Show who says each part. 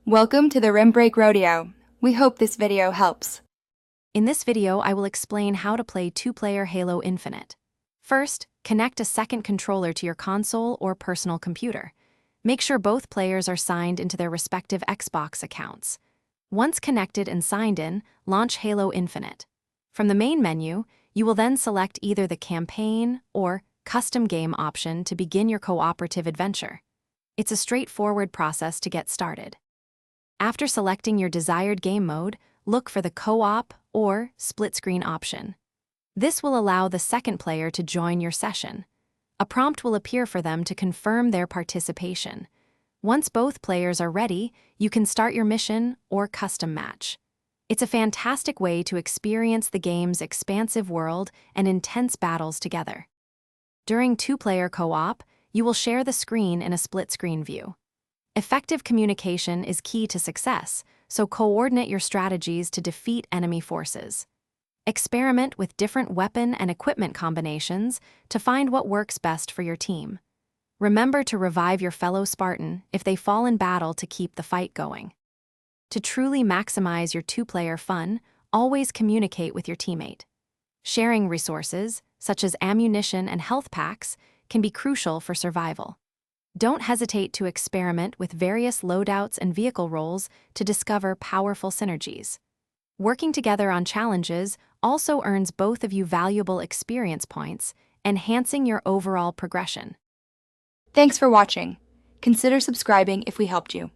Speaker 1: Welcome to the Rim Break Rodeo. We hope this video helps.
Speaker 2: In this video, I will explain how to play two-player Halo Infinite. First, connect a second controller to your console or personal computer. Make sure both players are signed into their respective Xbox accounts. Once connected and signed in, launch Halo Infinite. From the main menu, you will then select either the campaign or custom game option to begin your cooperative adventure. It's a straightforward process to get started. After selecting your desired game mode, look for the co-op or split-screen option. This will allow the second player to join your session. A prompt will appear for them to confirm their participation. Once both players are ready, you can start your mission or custom match. It's a fantastic way to experience the game's expansive world and intense battles together. During two-player co-op, you will share the screen in a split-screen view. Effective communication is key to success, so coordinate your strategies to defeat enemy forces. Experiment with different weapon and equipment combinations to find what works best for your team. Remember to revive your fellow Spartan if they fall in battle to keep the fight going. To truly maximize your two-player fun, always communicate with your teammate. Sharing resources, such as ammunition and health packs, can be crucial for survival. Don't hesitate to experiment with various loadouts and vehicle roles to discover powerful synergies. Working together on challenges also earns both of you valuable experience points, enhancing your overall progression.
Speaker 1: Thanks for watching. Consider subscribing if we helped you.